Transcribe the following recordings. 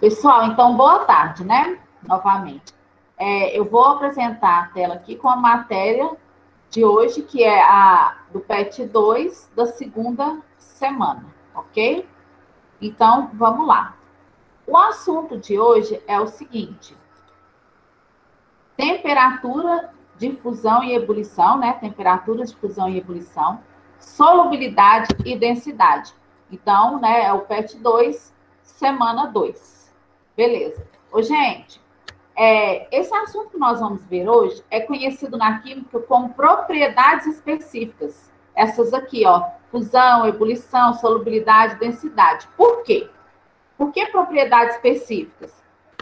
Pessoal, então, boa tarde, né? Novamente. Eu vou apresentar a tela aqui com a matéria de hoje, que é a do PET 2 da segunda semana, ok? Então, vamos lá. O assunto de hoje é o seguinte: temperatura de fusão e ebulição, né? Temperatura de fusão e ebulição, solubilidade e densidade. Então, né, é o PET 2, semana 2. Beleza. Ô, gente, esse assunto que nós vamos ver hoje é conhecido na química como propriedades específicas. Essas aqui, ó, fusão, ebulição, solubilidade, densidade. Por quê? Por que propriedades específicas?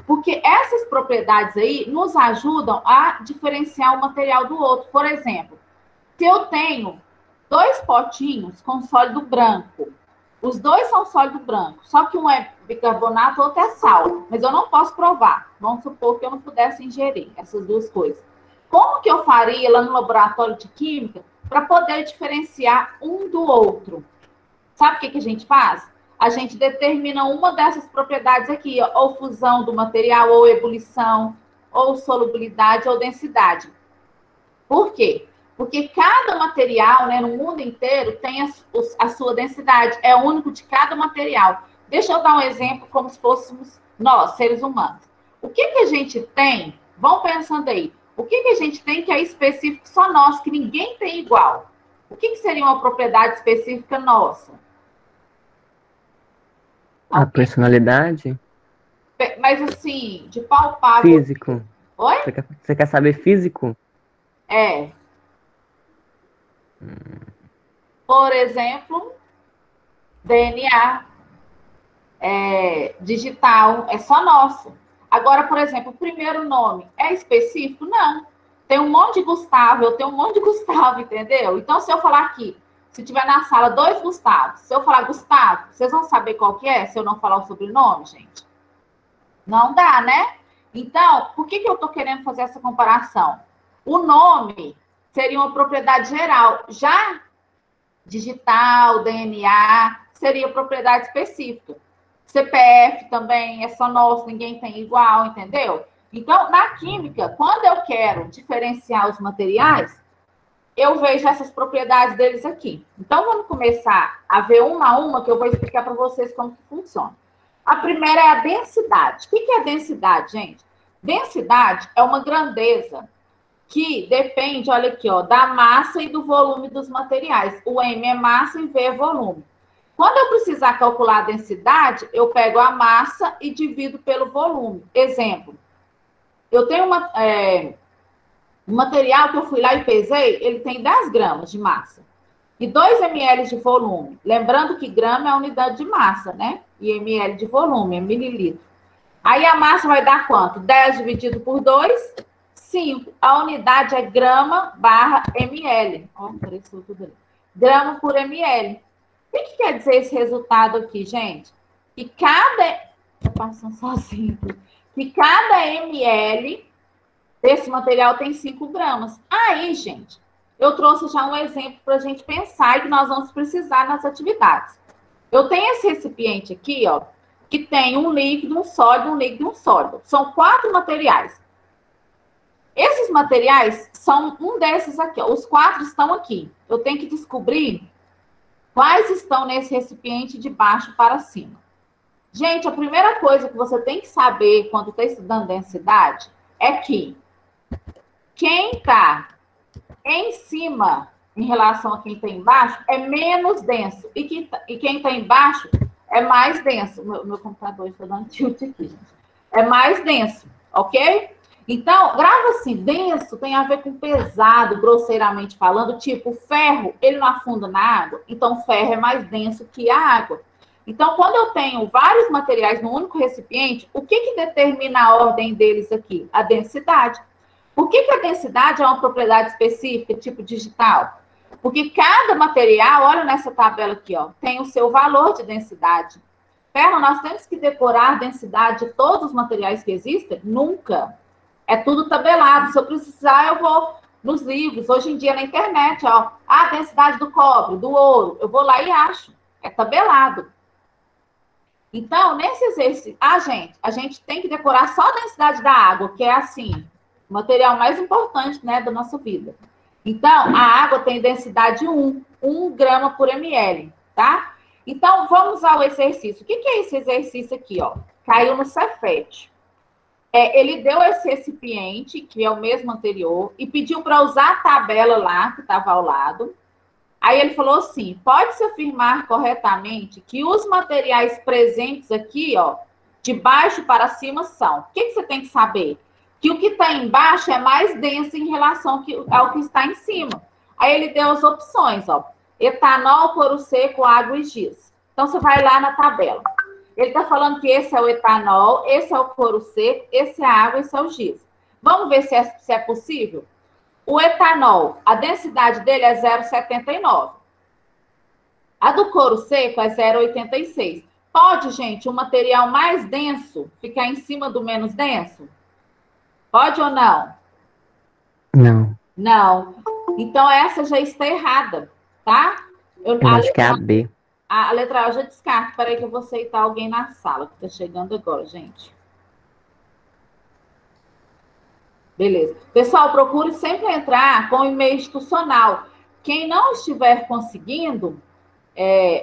Porque essas propriedades aí nos ajudam a diferenciar o material do outro. Por exemplo, se eu tenho 2 potinhos com sólido branco, os dois são sólido branco, só que um é bicarbonato, o outro é sal, mas eu não posso provar. Vamos supor que eu não pudesse ingerir essas duas coisas. Como que eu faria lá no laboratório de química para poder diferenciar um do outro? Sabe o que a gente faz? A gente determina uma dessas propriedades aqui, ó, ou fusão do material, ou ebulição, ou solubilidade, ou densidade. Por quê? Porque cada material, né, no mundo inteiro, tem a sua densidade, é único de cada material. Deixa eu dar um exemplo como se fôssemos nós, seres humanos. O que a gente tem? Vão pensando aí. O que a gente tem que é específico só nós, que ninguém tem igual? O que seria uma propriedade específica nossa? A personalidade? Mas assim, de palpável. Físico. Oi? Você quer saber físico? É. Por exemplo, DNA digital, é só nosso. Agora, por exemplo, o primeiro nome é específico? Não. Tem um monte de Gustavo, eu tenho um monte de Gustavo, entendeu? Então, se eu falar aqui, se tiver na sala 2 Gustavos, se eu falar Gustavo, vocês vão saber qual que é se eu não falar o sobrenome, gente? Não dá, né? Então, por que eu estou querendo fazer essa comparação? O nome seria uma propriedade geral. Já digital, DNA, seria propriedade específica. CPF também é só nosso, ninguém tem igual, entendeu? Então, na química, quando eu quero diferenciar os materiais, eu vejo essas propriedades deles aqui. Então, vamos começar a ver uma a uma, que eu vou explicar para vocês como que funciona. A primeira é a densidade. O que é densidade, gente? Densidade é uma grandeza que depende, olha aqui, ó, da massa e do volume dos materiais. O M é massa e V é volume. Quando eu precisar calcular a densidade, eu pego a massa e divido pelo volume. Exemplo, eu tenho um material que eu fui lá e pesei, ele tem 10 gramas de massa e 2 ml de volume. Lembrando que grama é a unidade de massa, né? E ml de volume é mililitro. Aí a massa vai dar quanto? 10 dividido por 2, 5. A unidade é grama barra ml. Ó, apareceu tudo ali. Grama por ml. O que quer dizer esse resultado aqui, gente? Que cada... Tô passando sozinho aqui. Que cada ml desse material tem 5 gramas. Aí, gente, eu trouxe já um exemplo para a gente pensar e que nós vamos precisar nas atividades. Eu tenho esse recipiente aqui, ó, que tem um líquido, um sólido, um líquido e um sólido. São 4 materiais. Esses materiais são um desses aqui, ó. Os 4 estão aqui. Eu tenho que descobrir quais estão nesse recipiente de baixo para cima. Gente, a primeira coisa que você tem que saber quando está estudando densidade é que quem está em cima em relação a quem está embaixo é menos denso. E quem está embaixo é mais denso. Meu computador está dando tilt aqui, gente. É mais denso, ok? Então, grava assim, denso tem a ver com pesado, grosseiramente falando, tipo, ferro, ele não afunda na água, então ferro é mais denso que a água. Então, quando eu tenho vários materiais no único recipiente, o que determina a ordem deles aqui? A densidade. Por que a densidade é uma propriedade específica, tipo digital? Porque cada material, olha nessa tabela aqui, ó, tem o seu valor de densidade. Pera, nós temos que decorar a densidade de todos os materiais que existem? Nunca. É tudo tabelado. Se eu precisar, eu vou nos livros. Hoje em dia, na internet, ó, a densidade do cobre, do ouro. Eu vou lá e acho. É tabelado. Então, nesse exercício... gente, a gente tem que decorar só a densidade da água, que é assim, o material mais importante, né, da nossa vida. Então, a água tem densidade 1 grama por ml, tá? Então, vamos ao exercício. O que é esse exercício aqui, ó? Caiu no Cefet. Ele deu esse recipiente, que é o mesmo anterior, e pediu para usar a tabela lá, que estava ao lado. Aí ele falou assim, pode-se afirmar corretamente que os materiais presentes aqui, ó, de baixo para cima são. O que você tem que saber? Que o que está embaixo é mais denso em relação ao que está em cima. Aí ele deu as opções, ó. Etanol, couro seco, água e giz. Então, você vai lá na tabela. Ele está falando que esse é o etanol, esse é o couro seco, esse é a água, esse é o giz. Vamos ver se é possível? O etanol, a densidade dele é 0,79. A do couro seco é 0,86. Pode, gente, o material mais denso ficar em cima do menos denso? Pode ou não? Não. Não. Então, essa já está errada, tá? Eu acho que é a B. A letra A eu já descarto. Espera aí que eu vou aceitar alguém na sala, que está chegando agora, gente. Beleza. Pessoal, procure sempre entrar com o e-mail institucional. Quem não estiver conseguindo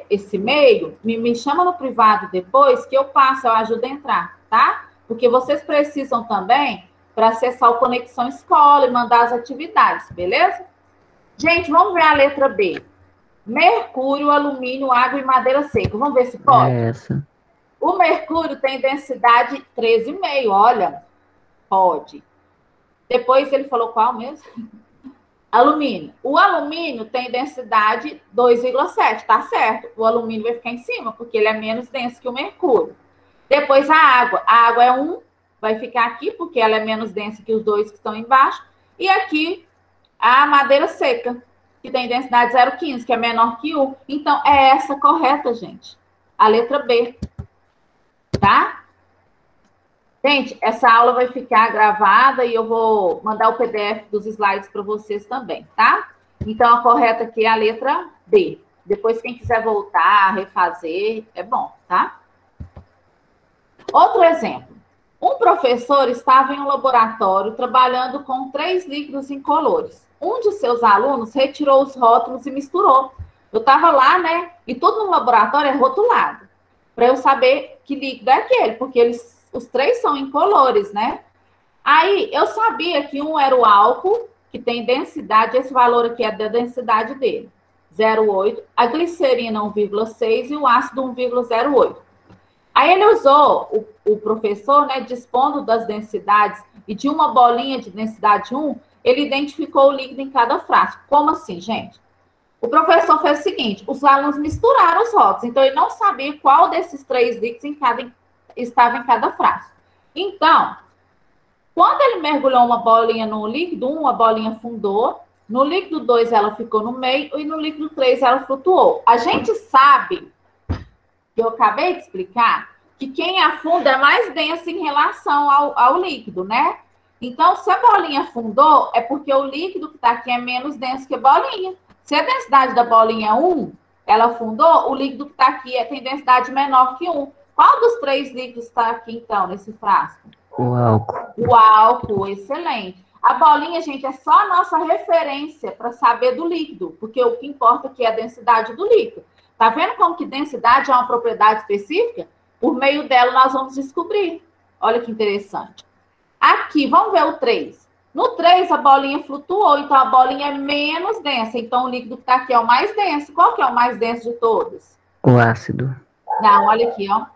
esse e-mail, me chama no privado depois, que eu passo, eu ajudo a entrar, tá? Porque vocês precisam também para acessar o Conexão Escola e mandar as atividades, beleza? Gente, vamos ver a letra B. Mercúrio, alumínio, água e madeira seca. Vamos ver se pode? É essa. O mercúrio tem densidade 13,5, olha. Pode. Depois ele falou qual mesmo? Alumínio. O alumínio tem densidade 2,7, tá certo. O alumínio vai ficar em cima, porque ele é menos denso que o mercúrio. Depois a água. A água é 1, vai ficar aqui, porque ela é menos densa que os dois que estão embaixo. E aqui a madeira seca, que tem densidade 0,15, que é menor que 1. Então, é essa correta, gente. A letra B. Tá? Gente, essa aula vai ficar gravada e eu vou mandar o PDF dos slides para vocês também, tá? Então, a correta aqui é a letra B. Depois, quem quiser voltar, refazer, é bom, tá? Outro exemplo. Um professor estava em um laboratório trabalhando com 3 líquidos incolores. Um de seus alunos retirou os rótulos e misturou. Eu estava lá, né? E tudo no laboratório é rotulado. Para eu saber que líquido é aquele, porque os 3 são incolores, né? Aí eu sabia que um era o álcool, que tem densidade, esse valor aqui é da densidade dele, 0,8, a glicerina 1,6 e o ácido 1,08. Aí ele usou, o professor, né, dispondo das densidades e de uma bolinha de densidade 1, ele identificou o líquido em cada frasco. Como assim, gente? O professor fez o seguinte, os alunos misturaram os rótulos, então ele não sabia qual desses 3 líquidos estava em cada frasco. Então, quando ele mergulhou uma bolinha no líquido 1, a bolinha afundou, no líquido 2 ela ficou no meio e no líquido 3 ela flutuou. A gente sabe, que eu acabei de explicar, que quem afunda é mais denso em relação ao líquido, né? Então, se a bolinha afundou, é porque o líquido que está aqui é menos denso que a bolinha. Se a densidade da bolinha é 1, ela afundou, o líquido que está aqui tem densidade menor que 1. Qual dos 3 líquidos está aqui, então, nesse frasco? O álcool. O álcool, excelente. A bolinha, gente, é só a nossa referência para saber do líquido, porque o que importa aqui é a densidade do líquido. Tá vendo como que densidade é uma propriedade específica? Por meio dela, nós vamos descobrir. Olha que interessante. Aqui, vamos ver o 3. No 3, a bolinha flutuou, então a bolinha é menos densa. Então, o líquido que está aqui é o mais denso. Qual que é o mais denso de todos? O ácido. Não, olha aqui, ó.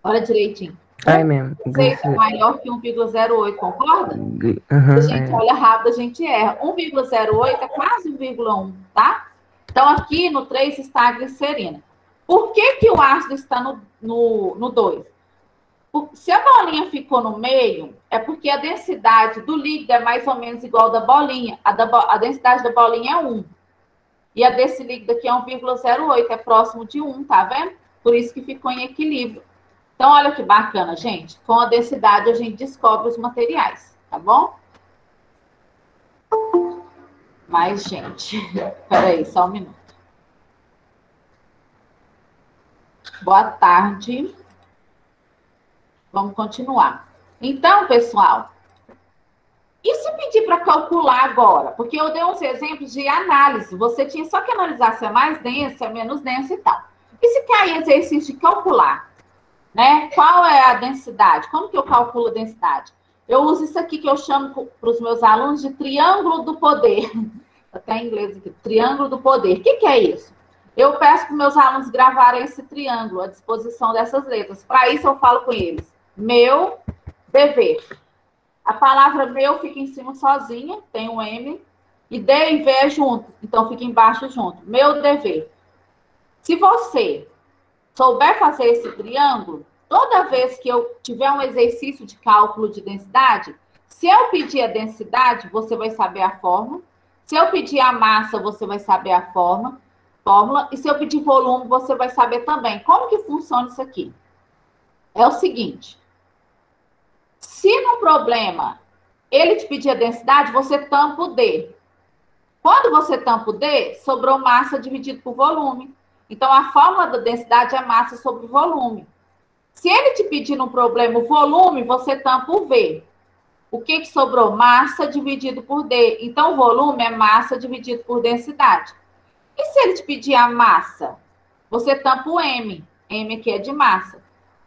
Olha direitinho. É mesmo. 6 é maior que 1,08, concorda? Uhum, A gente olha rápido, a gente erra. 1,08 é quase 1,1, tá? Então, aqui no 3 está a glicerina. Por que o ácido está no 2? Se a bolinha ficou no meio, é porque a densidade do líquido é mais ou menos igual da bolinha. A densidade da bolinha é 1. E a desse líquido aqui é 1,08, é próximo de 1, tá vendo? Por isso que ficou em equilíbrio. Então, olha que bacana, gente. Com a densidade, a gente descobre os materiais, tá bom? Mas, gente, peraí, só um minuto. Boa tarde. Vamos continuar. Então, pessoal, e se pedir para calcular agora? Porque eu dei uns exemplos de análise. Você tinha só que analisar se é mais denso, se é menos denso e tal. E se cair exercício de calcular, né? Qual é a densidade? Como que eu calculo a densidade? Eu uso isso aqui que eu chamo para os meus alunos de triângulo do poder. Até em inglês aqui, triângulo do poder. O que é isso? Eu peço para os meus alunos gravarem esse triângulo à disposição dessas letras. Para isso, eu falo com eles. Meu dever. A palavra meu fica em cima sozinha, tem um M, e D e V é junto, então fica embaixo junto. Meu dever. Se você souber fazer esse triângulo, toda vez que eu tiver um exercício de cálculo de densidade, se eu pedir a densidade, você vai saber a fórmula. Se eu pedir a massa, você vai saber a fórmula. E se eu pedir volume, você vai saber também. Como que funciona isso aqui? É o seguinte. Se no problema ele te pedir a densidade, você tampa o D. Quando você tampa o D, sobrou massa dividido por volume. Então, a fórmula da densidade é massa sobre volume. Se ele te pedir no problema o volume, você tampa o V. O que sobrou? Massa dividido por D. Então, o volume é massa dividido por densidade. E se ele te pedir a massa? Você tampa o M. M aqui é de massa.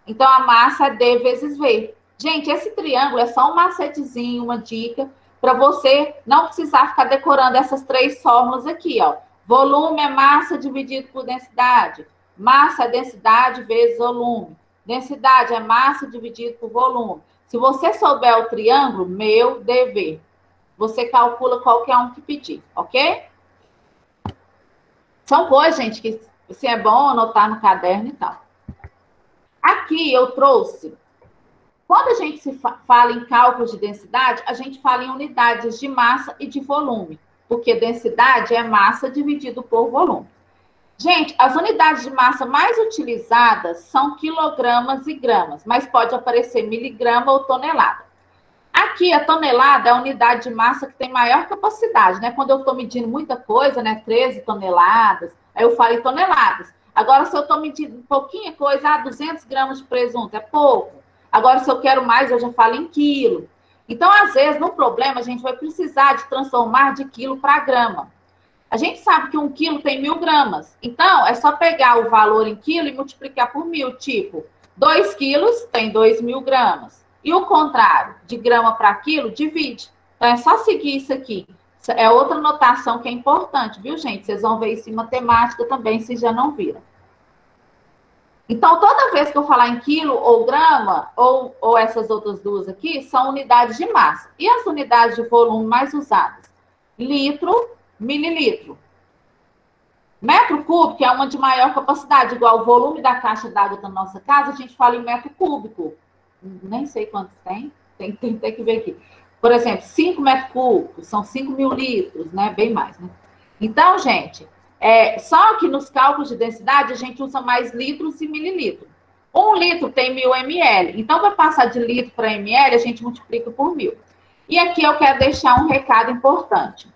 Então, a massa é D vezes V. Gente, esse triângulo é só um macetezinho, uma dica, para você não precisar ficar decorando essas três fórmulas aqui, ó. Volume é massa dividido por densidade. Massa é densidade vezes volume. Densidade é massa dividido por volume. Se você souber o triângulo, meu dever, você calcula qualquer um que pedir, ok? São coisas, gente, que se é bom anotar no caderno e tal. Aqui eu trouxe. Quando a gente se fala em cálculo de densidade, a gente fala em unidades de massa e de volume, porque densidade é massa dividido por volume. Gente, as unidades de massa mais utilizadas são quilogramas e gramas, mas pode aparecer miligrama ou tonelada. Aqui, a tonelada é a unidade de massa que tem maior capacidade, né? Quando eu estou medindo muita coisa, né? 13 toneladas, aí eu falo em toneladas. Agora, se eu estou medindo pouquinha coisa, 200 gramas de presunto, é pouco. Agora, se eu quero mais, eu já falo em quilo. Então, às vezes, no problema, a gente vai precisar de transformar de quilo para grama. A gente sabe que 1 quilo tem 1.000 gramas. Então, é só pegar o valor em quilo e multiplicar por 1.000. Tipo, 2 quilos tem 2.000 gramas. E o contrário, de grama para quilo, divide. Então, é só seguir isso aqui. É outra notação que é importante, viu, gente? Vocês vão ver isso em matemática também, se já não viram. Então, toda vez que eu falar em quilo ou grama, ou essas outras duas aqui, são unidades de massa. E as unidades de volume mais usadas? Litro, mililitro. Metro cúbico é uma de maior capacidade, igual o volume da caixa d'água da nossa casa, a gente fala em metro cúbico. Nem sei quantos tem que ver aqui. Por exemplo, 5 metros cúbicos, são 5.000 litros, né? Bem mais, né? Então, gente, só que nos cálculos de densidade a gente usa mais litros e mililitros. 1 litro tem 1.000 ml. Então, para passar de litro para ml, a gente multiplica por 1.000. E aqui eu quero deixar um recado importante.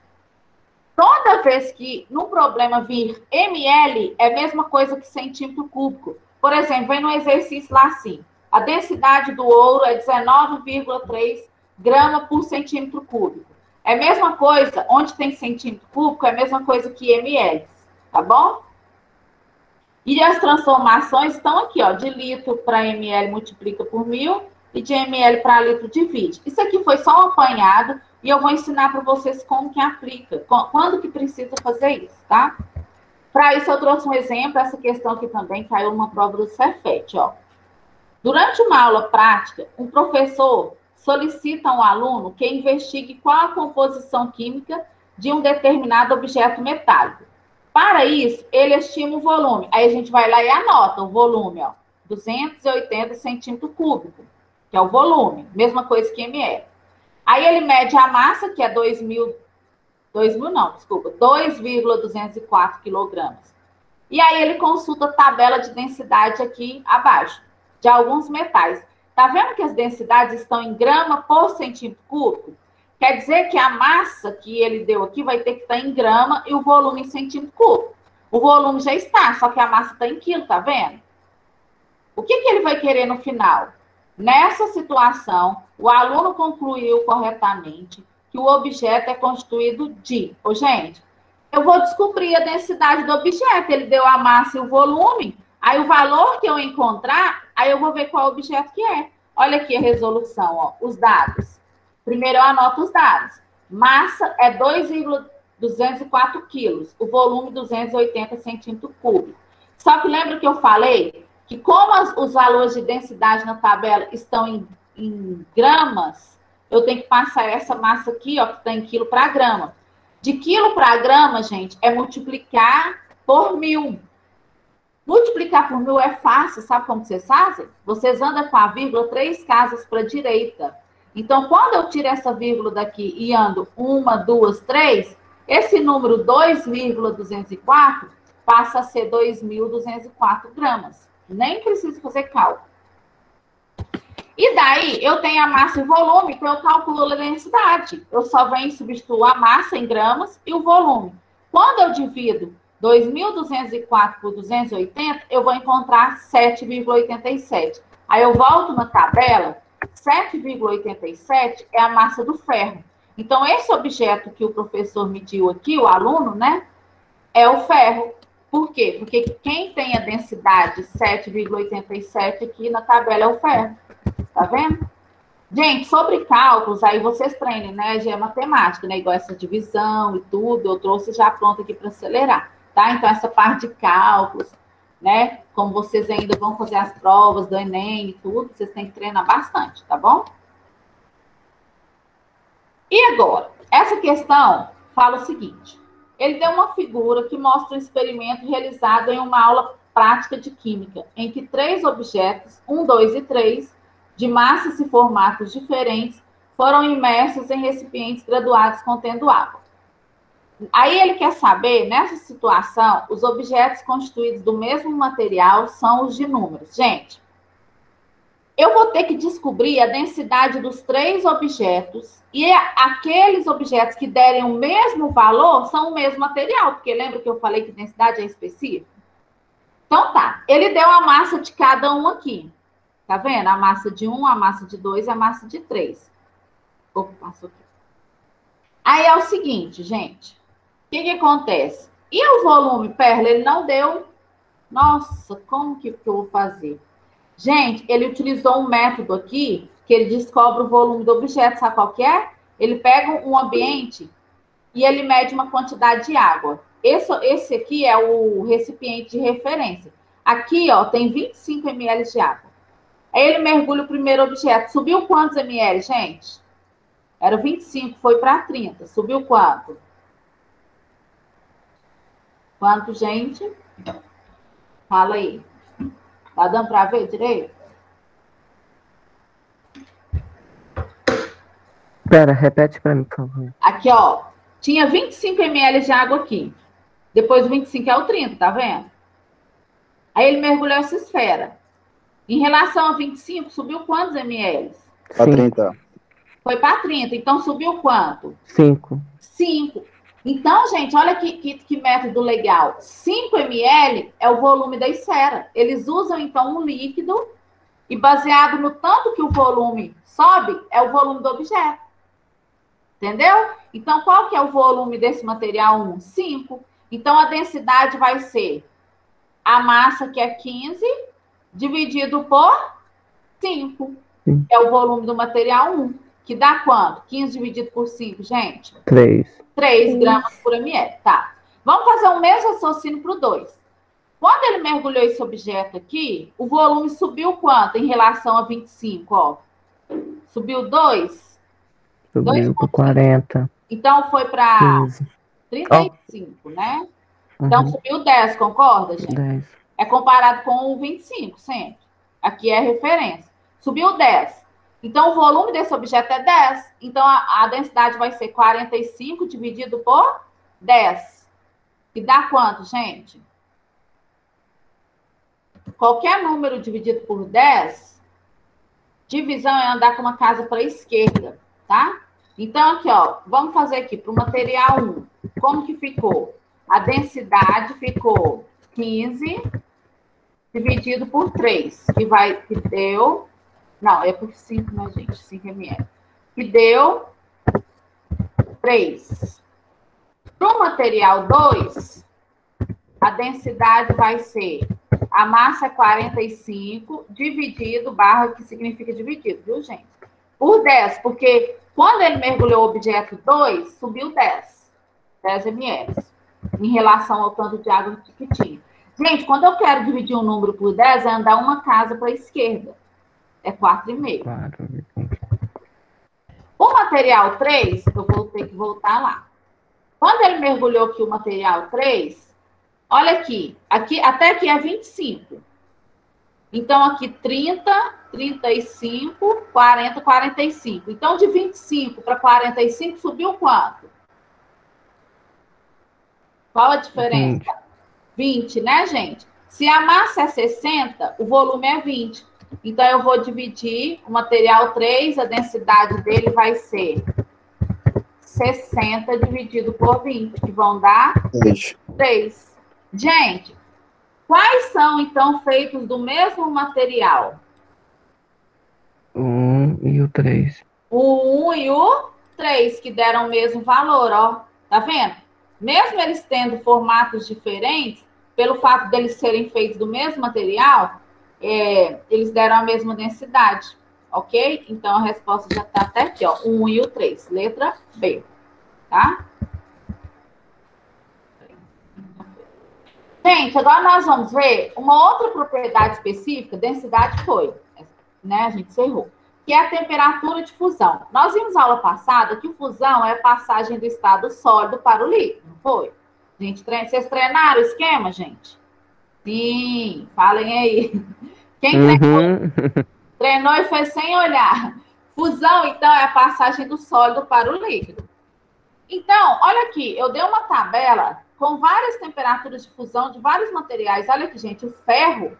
Toda vez que no problema vir ml, é a mesma coisa que centímetro cúbico. Por exemplo, vem no exercício lá assim. A densidade do ouro é 19,3 grama por centímetro cúbico. É a mesma coisa, onde tem centímetro cúbico, é a mesma coisa que ml, tá bom? E as transformações estão aqui, ó, de litro para ml multiplica por 1.000 e de ml para litro divide. Isso aqui foi só um apanhado e eu vou ensinar para vocês como que aplica, quando que precisa fazer isso, tá? Para isso eu trouxe um exemplo, essa questão aqui também caiu numa prova do Cefet, ó. Durante uma aula prática, um professor solicita a um aluno que investigue qual a composição química de um determinado objeto metálico. Para isso, ele estima o volume. Aí a gente vai lá e anota o volume, ó, 280 centímetros cúbicos, que é o volume, mesma coisa que ml. Aí ele mede a massa, que é 2,204 quilogramas. E aí ele consulta a tabela de densidade aqui abaixo, de alguns metais. Tá vendo que as densidades estão em grama por centímetro cúbico? Quer dizer que a massa que ele deu aqui vai ter que estar em grama e o volume em centímetro cúbico. O volume já está, só que a massa está em quilo, tá vendo? O que ele vai querer no final? Nessa situação, o aluno concluiu corretamente que o objeto é constituído de... Ô, gente, eu vou descobrir a densidade do objeto. Ele deu a massa e o volume. Aí o valor que eu encontrar, aí eu vou ver qual objeto que é. Olha aqui a resolução, ó, os dados. Primeiro eu anoto os dados. Massa é 2,204 quilos. O volume 280 centímetros cúbicos. Só que lembra que eu falei que como os valores de densidade na tabela estão em gramas, eu tenho que passar essa massa aqui, ó, que está em quilo para grama. De quilo para grama, gente, é multiplicar por 1000. Multiplicar por 1000 é fácil, sabe como vocês fazem? Vocês andam com a vírgula 3 casas para a direita. Então, quando eu tiro essa vírgula daqui e ando 1, 2, 3, esse número 2,204 passa a ser 2.204 gramas. Nem preciso fazer cálculo. E daí, eu tenho a massa e o volume, então eu calculo a densidade. Eu só venho substituir a massa em gramas e o volume. Quando eu divido 2.204 por 280, eu vou encontrar 7,87. Aí eu volto na tabela, 7,87 é a massa do ferro. Então, esse objeto que o professor mediu aqui, o aluno, né, é o ferro. Por quê? Porque quem tem a densidade 7,87 aqui na tabela é o ferro. Tá vendo? Gente, sobre cálculos, aí vocês treinem, né? Já é matemática, né? Igual essa divisão e tudo, eu trouxe já pronto aqui para acelerar, tá? Então, essa parte de cálculos, né? Como vocês ainda vão fazer as provas do Enem e tudo, vocês têm que treinar bastante, tá bom? E agora, essa questão fala o seguinte. Ele deu uma figura que mostra um experimento realizado em uma aula prática de química, em que 3 objetos, 1, 2 e 3, de massas e formatos diferentes, foram imersos em recipientes graduados contendo água. Aí ele quer saber, nessa situação, os objetos constituídos do mesmo material são os de números. Gente, eu vou ter que descobrir a densidade dos 3 objetos e aqueles objetos que derem o mesmo valor são o mesmo material, porque lembra que eu falei que densidade é específica? Então tá, ele deu a massa de cada um aqui. Tá vendo? A massa de 1, a massa de 2 e a massa de 3. Opa, passou aqui. Aí é o seguinte, gente. O que acontece? E o volume, Perla, ele não deu... Nossa, como que eu vou fazer? Gente, ele utilizou um método aqui que ele descobre o volume do objeto. Sabe qual que é? Ele pega um ambiente e ele mede uma quantidade de água. Esse aqui é o recipiente de referência. Aqui, ó, tem 25 ml de água. Aí ele mergulha o primeiro objeto. Subiu quantos ml, gente? Era 25, foi para 30. Subiu quanto? Quanto, gente? Fala aí. Tá dando para ver direito? Pera, repete para mim, por favor. Aqui, ó. Tinha 25 ml de água aqui. Depois o 25 é o 30, tá vendo? Aí ele mergulhou essa esfera. Em relação a 25, subiu quantos ml? Para 30. Foi para 30. Então, subiu quanto? 5. 5. Então, gente, olha que método legal. 5 ml é o volume da esfera. Eles usam, então, um líquido e, baseado no tanto que o volume sobe, é o volume do objeto. Entendeu? Então, qual que é o volume desse material 1? 5. Então, a densidade vai ser a massa, que é 15, dividido por 5. É o volume do material 1. Que dá quanto? 15 dividido por 5, gente? 3 gramas por ml. Tá. Vamos fazer o mesmo raciocínio para o 2. Quando ele mergulhou esse objeto aqui, o volume subiu quanto em relação a 25? Ó? Subiu 2? Subiu para 40. Então, foi para 35, né? Então, subiu 10, concorda, gente? 10. É comparado com o 25, sempre. Aqui é a referência. Subiu 10. Então, o volume desse objeto é 10. Então, a densidade vai ser 45 dividido por 10. E dá quanto, gente? Qualquer número dividido por 10, divisão é andar com uma casa para a esquerda, tá? Então, aqui, ó, vamos fazer aqui para o material 1. Como que ficou? A densidade ficou 15 dividido por 3, que deu... Não, é por 5, né, gente? 5 ml. Que deu 3. Para o material 2, a densidade vai ser... A massa é 45, dividido, barra, que significa dividido, viu, gente? Por 10, porque quando ele mergulhou o objeto 2, subiu 10 ml, em relação ao tanto de água que tinha. Gente, quando eu quero dividir um número por 10, é andar uma casa para a esquerda. É 4,5. Claro. O material 3, eu vou ter que voltar lá. Quando ele mergulhou aqui o material 3, olha aqui, até aqui é 25. Então, aqui 30, 35, 40, 45. Então, de 25 para 45, subiu quanto? Qual a diferença? 20, né, gente? Se a massa é 60, o volume é 20. Então, eu vou dividir o material 3, a densidade dele vai ser 60 dividido por 20, que vão dar 3. Gente, quais são, então, feitos do mesmo material? O 1 e o 3. O 1 e o 3, que deram o mesmo valor, ó. Tá vendo? Mesmo eles tendo formatos diferentes, pelo fato deles serem feitos do mesmo material, eles deram a mesma densidade, ok? Então, a resposta já está até aqui, ó. O 1 e o 3, letra B, tá? Gente, agora nós vamos ver uma outra propriedade específica, densidade foi, né? A gente errou, que é a temperatura de fusão. Nós vimos na aula passada que fusão é a passagem do estado sólido para o líquido, não foi? Gente, vocês treinaram o esquema, gente? Sim, falem aí. Quem treinou e foi sem olhar. Fusão, então, é a passagem do sólido para o líquido. Então, olha aqui, eu dei uma tabela com várias temperaturas de fusão de vários materiais. Olha aqui, gente, o ferro,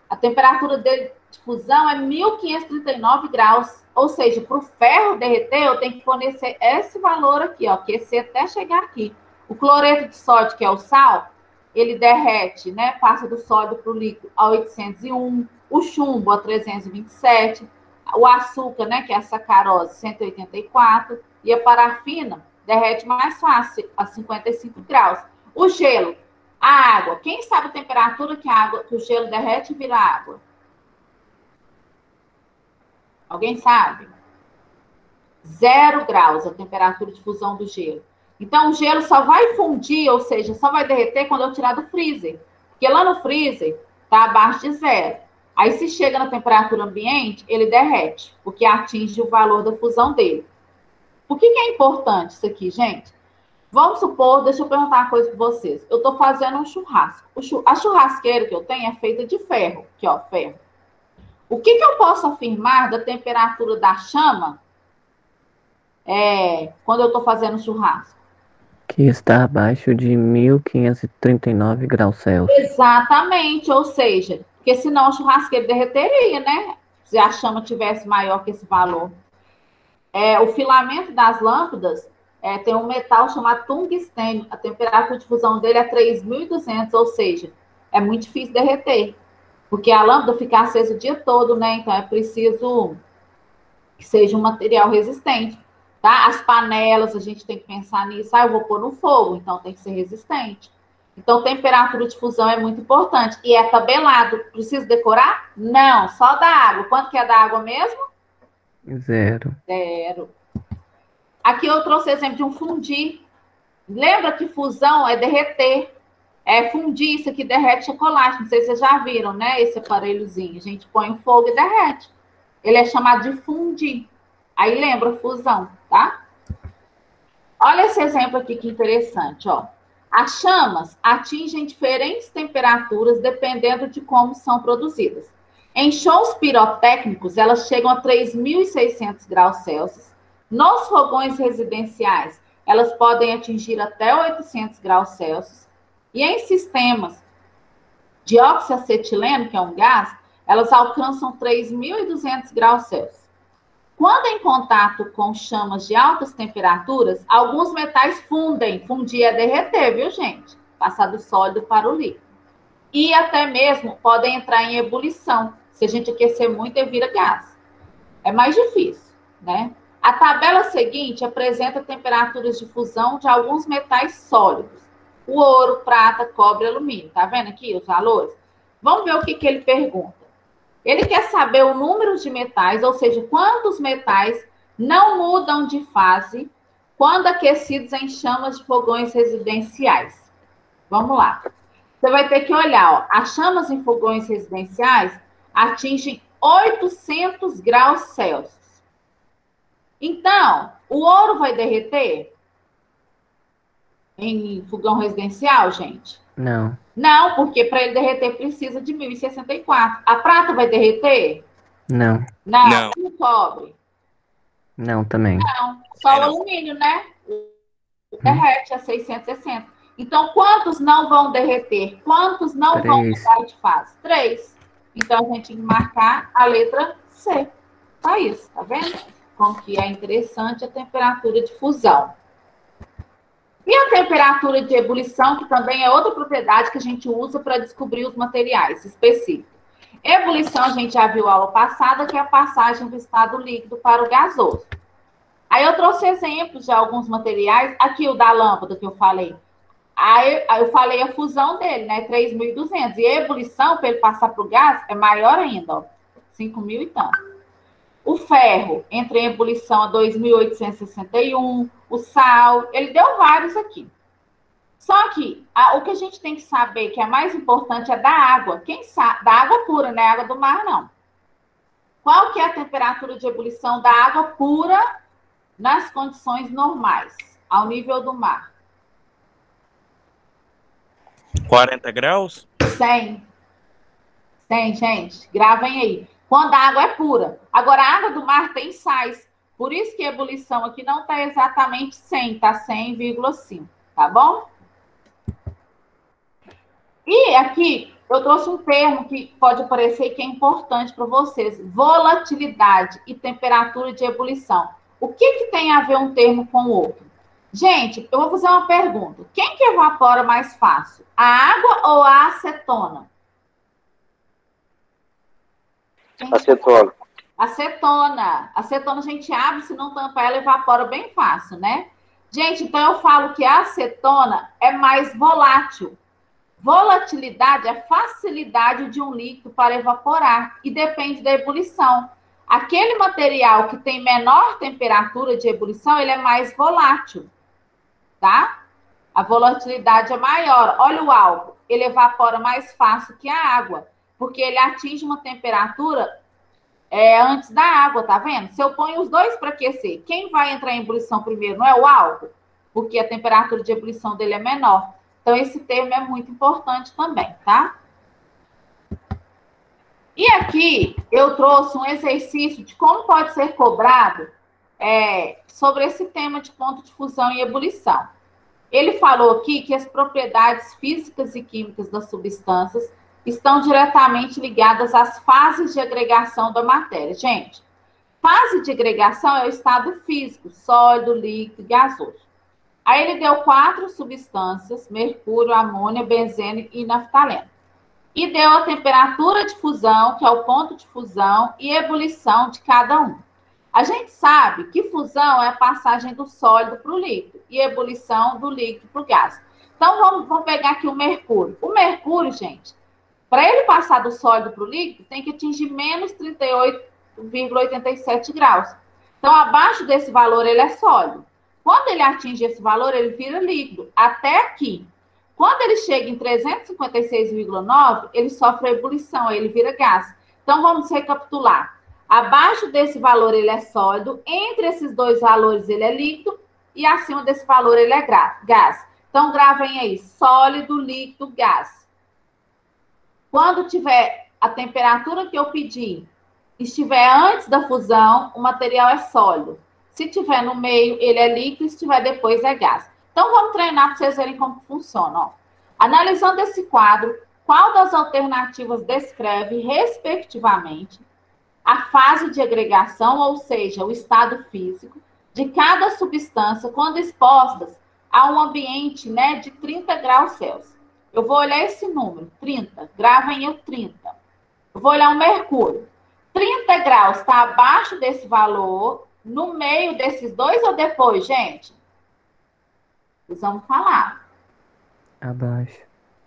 a temperatura dele de fusão é 1539 graus. Ou seja, para o ferro derreter, eu tenho que fornecer esse valor aqui, ó, aquecer até chegar aqui. O cloreto de sódio, que é o sal, ele derrete, né? Passa do sólido para o líquido a 801, o chumbo a 327, o açúcar, né? Que é a sacarose, 184, e a parafina derrete mais fácil, a 55 graus. O gelo, a água. Quem sabe a temperatura que o gelo derrete e vira água? Alguém sabe? 0 graus a temperatura de fusão do gelo. Então, o gelo só vai fundir, ou seja, só vai derreter quando eu tirar do freezer. Porque lá no freezer está abaixo de 0. Aí, se chega na temperatura ambiente, ele derrete, porque atinge o valor da fusão dele. Por que é importante isso aqui, gente? Vamos supor, deixa eu perguntar uma coisa para vocês. Eu estou fazendo um churrasco. A churrasqueira que eu tenho é feita de ferro. Aqui, ó, ferro. O que eu posso afirmar da temperatura da chama quando eu estou fazendo churrasco? Que está abaixo de 1539 graus Celsius. Exatamente, ou seja, porque senão o churrasqueiro derreteria, né? Se a chama tivesse maior que esse valor. O filamento das lâmpadas tem um metal chamado tungstênio. A temperatura de fusão dele é 3.200, ou seja, é muito difícil derreter. Porque a lâmpada fica acesa o dia todo, né? Então é preciso que seja um material resistente. Tá? As panelas, a gente tem que pensar nisso. Eu vou pôr no fogo, então tem que ser resistente. Então, temperatura de fusão é muito importante. E é tabelado. Precisa decorar? Não, só da água. Quanto que é da água mesmo? 0. 0. Aqui eu trouxe exemplo de um fundir. Lembra que fusão é derreter. Fundir, isso aqui derrete chocolate. Não sei se vocês já viram, né? Esse aparelhozinho. A gente põe o fogo e derrete. Ele é chamado de fundir. Aí lembra fusão, tá? Olha esse exemplo aqui que interessante, ó. As chamas atingem diferentes temperaturas dependendo de como são produzidas. Em shows pirotécnicos, elas chegam a 3.600 graus Celsius. Nos fogões residenciais, elas podem atingir até 800 graus Celsius. E em sistemas de oxiacetileno, que é um gás, elas alcançam 3.200 graus Celsius. Quando em contato com chamas de altas temperaturas, alguns metais fundem. Fundir é derreter, viu, gente? Passar do sólido para o líquido. e até mesmo podem entrar em ebulição. Se a gente aquecer muito, ele vira gás. É mais difícil, né? A tabela seguinte apresenta temperaturas de fusão de alguns metais sólidos. O ouro, prata, cobre e alumínio. Tá vendo aqui os valores? Vamos ver o que ele pergunta. Ele quer saber o número de metais, ou seja, quantos metais não mudam de fase quando aquecidos em chamas de fogões residenciais. Vamos lá. Você vai ter que olhar, ó, as chamas em fogões residenciais atingem 800 graus Celsius. Então, o ouro vai derreter em fogão residencial, gente? Não. Não, porque para ele derreter precisa de 1064. A prata vai derreter? Não. Não. E o cobre? Não, também. Não. Só o alumínio, né? Derrete a 660. Então, quantos não vão derreter? Quantos não vão mudar de fase? 3. Então, a gente tem que marcar a letra C. Só isso, tá vendo? Como que é interessante a temperatura de fusão. E a temperatura de ebulição, que também é outra propriedade que a gente usa para descobrir os materiais específicos. Ebulição, a gente já viu a aula passada, que é a passagem do estado líquido para o gasoso. Aí eu trouxe exemplos de alguns materiais. Aqui o da lâmpada que eu falei. Aí eu falei a fusão dele, né? 3.200. E a ebulição, para ele passar para o gás, é maior ainda, ó. 5.000 e tanto. O ferro entra em ebulição a 2.861. O sal, ele deu vários aqui. Só que o que a gente tem que saber, que é mais importante, é da água. Quem sabe? Da água pura, não é água do mar, não. Qual que é a temperatura de ebulição da água pura nas condições normais, ao nível do mar? 40 graus? 100. 100, gente. Gravem aí. Quando a água é pura. Agora, a água do mar tem sais. Por isso que a ebulição aqui não está exatamente 100, está 100,5. Tá bom? E aqui eu trouxe um termo que pode parecer que é importante para vocês. Volatilidade e temperatura de ebulição. O que tem a ver um termo com o outro? Gente, eu vou fazer uma pergunta. Quem que evapora mais fácil? A água ou a acetona? Acetona. Acetona. Acetona a gente abre, se não tampa ela, evapora bem fácil, né? Gente, então eu falo que a acetona é mais volátil. Volatilidade é facilidade de um líquido para evaporar e depende da ebulição. Aquele material que tem menor temperatura de ebulição, ele é mais volátil, tá? A volatilidade é maior. Olha o álcool, ele evapora mais fácil que a água, porque ele atinge uma temperatura antes da água, tá vendo? Se eu ponho os dois para aquecer, quem vai entrar em ebulição primeiro? Não é o álcool? Porque a temperatura de ebulição dele é menor. Então, esse termo é muito importante também, tá? E aqui, eu trouxe um exercício de como pode ser cobrado sobre esse tema de ponto de fusão e ebulição. Ele falou aqui que as propriedades físicas e químicas das substâncias estão diretamente ligadas às fases de agregação da matéria. Gente, fase de agregação é o estado físico, sólido, líquido e gasoso. Aí ele deu 4 substâncias, mercúrio, amônia, benzeno e naftaleno. E deu a temperatura de fusão, que é o ponto de fusão, e ebulição de cada um. A gente sabe que fusão é a passagem do sólido para o líquido e ebulição do líquido para o gás. Então, vamos pegar aqui o mercúrio. O mercúrio, gente, para ele passar do sólido para o líquido, tem que atingir menos 38,87 graus. Então, abaixo desse valor, ele é sólido. Quando ele atinge esse valor, ele vira líquido, até aqui. Quando ele chega em 356,9, ele sofre a ebulição, aí ele vira gás. Então, vamos recapitular. Abaixo desse valor, ele é sólido, entre esses dois valores, ele é líquido, e acima desse valor, ele é gás. Então, gravem aí, sólido, líquido, gás. Quando tiver a temperatura que eu pedi, estiver antes da fusão, o material é sólido. Se tiver no meio, ele é líquido, se tiver depois, é gás. Então, vamos treinar para vocês verem como funciona. Ó. Analisando esse quadro, qual das alternativas descreve, respectivamente, a fase de agregação, ou seja, o estado físico, de cada substância quando expostas a um ambiente, né, de 30 graus Celsius? Eu vou olhar esse número, 30. Gravem o 30. Eu vou olhar o mercúrio. 30 graus está abaixo desse valor, no meio desses dois ou depois, gente? Vocês vão falar. Abaixo.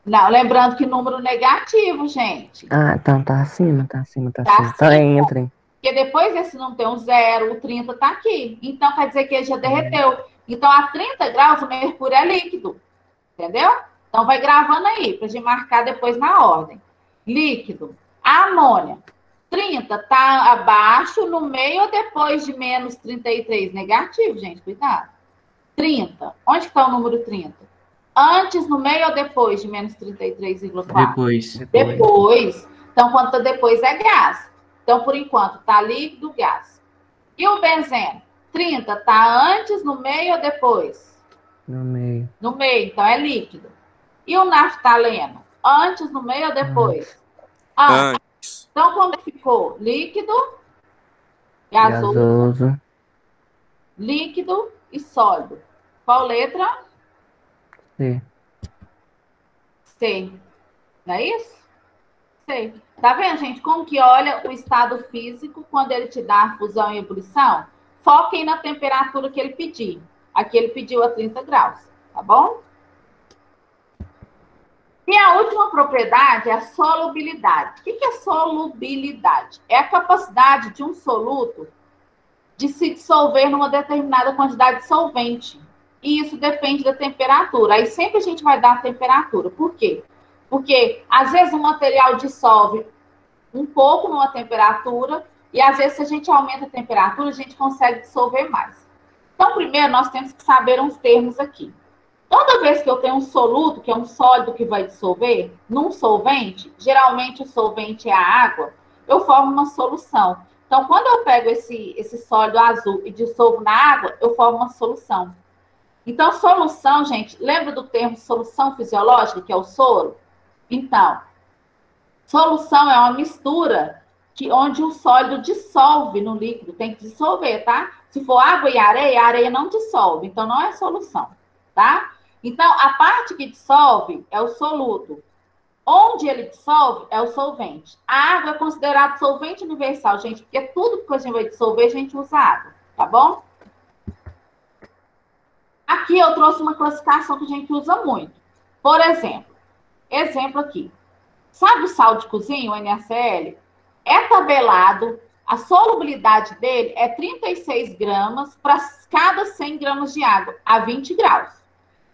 Não, lembrando que número negativo, gente. Ah, então tá acima, tá acima, tá Tá acima. Então acima. entrem. Porque depois desse não tem um 0, o 30 tá aqui. Então, quer dizer que ele já derreteu. Então, a 30 graus, o mercúrio é líquido. Entendeu? Então, vai gravando aí, pra gente marcar depois na ordem. Líquido. A amônia. 30 tá abaixo, no meio ou depois de menos 33? Negativo, gente, cuidado. 30. Onde está o número 30? Antes, no meio ou depois de menos 33,4? Depois. Depois. Então, quando está depois é gás. Então, por enquanto, está líquido, gás. E o benzeno? 30 está antes, no meio ou depois? No meio. No meio, então é líquido. E o naftaleno? Antes, no meio ou depois? Antes. Então, como ficou? Líquido, gasoso, líquido e sólido. Qual letra? C. C. Não é isso? C. Tá vendo, gente? Como que olha o estado físico quando ele te dá fusão e ebulição? Foquem na temperatura que ele pediu. Aqui ele pediu a 30 graus, tá bom? E a última propriedade é a solubilidade. O que é solubilidade? É a capacidade de um soluto de se dissolver numa determinada quantidade de solvente. E isso depende da temperatura. Aí sempre a gente vai dar a temperatura. Por quê? Porque às vezes o material dissolve um pouco numa temperatura e às vezes se a gente aumenta a temperatura, a gente consegue dissolver mais. Então, primeiro, nós temos que saber uns termos aqui. Toda vez que eu tenho um soluto, que é um sólido que vai dissolver, num solvente, geralmente o solvente é a água, eu formo uma solução. Então, quando eu pego esse sólido azul e dissolvo na água, eu formo uma solução. Então, solução, gente, lembra do termo solução fisiológica, que é o soro? Então, solução é uma mistura onde o sólido dissolve no líquido, tem que dissolver, tá? Se for água e areia, a areia não dissolve, então não é solução, tá? Então, a parte que dissolve é o soluto. Onde ele dissolve é o solvente. A água é considerada solvente universal, gente, porque tudo que a gente vai dissolver, a gente usa água, tá bom? Aqui eu trouxe uma classificação que a gente usa muito. Por exemplo aqui. Sabe o sal de cozinha, o NaCl? É tabelado, a solubilidade dele é 36 gramas para cada 100 gramas de água, a 20 graus.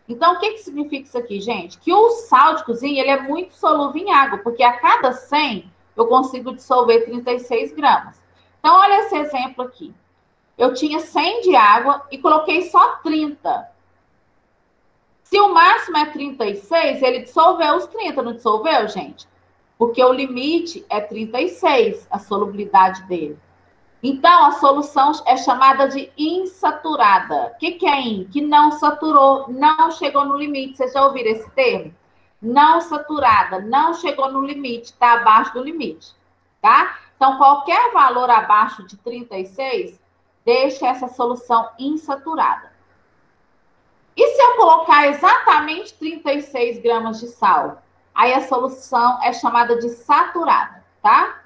Então, o que significa isso aqui, gente? Que o sal de cozinha ele é muito solúvel em água, porque a cada 100 eu consigo dissolver 36 gramas. Então, olha esse exemplo aqui. Eu tinha 100 de água e coloquei só 30. Se o máximo é 36, ele dissolveu os 30, não dissolveu, gente? Porque o limite é 36, a solubilidade dele. Então, a solução é chamada de insaturada. O que é in? Que não saturou, não chegou no limite. Vocês já ouviram esse termo? Não saturada, não chegou no limite, está abaixo do limite, tá? Então, qualquer valor abaixo de 36, deixa essa solução insaturada. E se eu colocar exatamente 36 gramas de sal? Aí a solução é chamada de saturada, tá?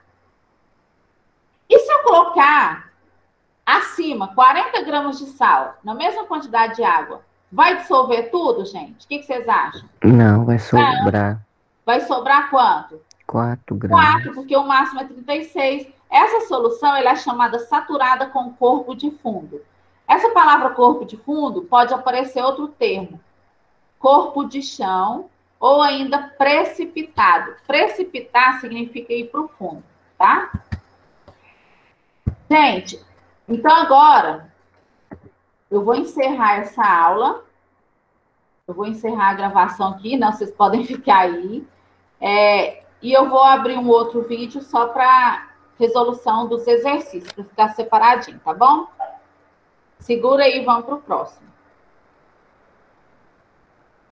E se eu colocar acima 40 gramas de sal, na mesma quantidade de água, vai dissolver tudo, gente? O que vocês acham? Não, vai sobrar. Vai sobrar quanto? 4 gramas. 4, porque o máximo é 36. Essa solução ela é chamada saturada com corpo de fundo. Essa palavra corpo de fundo pode aparecer outro termo. Corpo de chão ou ainda precipitado. Precipitar significa ir para o fundo, tá? Gente, então agora eu vou encerrar essa aula. Eu vou encerrar a gravação aqui, não, vocês podem ficar aí. E eu vou abrir um outro vídeo só para resolução dos exercícios, para ficar separadinho, tá bom? Segura aí e vamos para o próximo.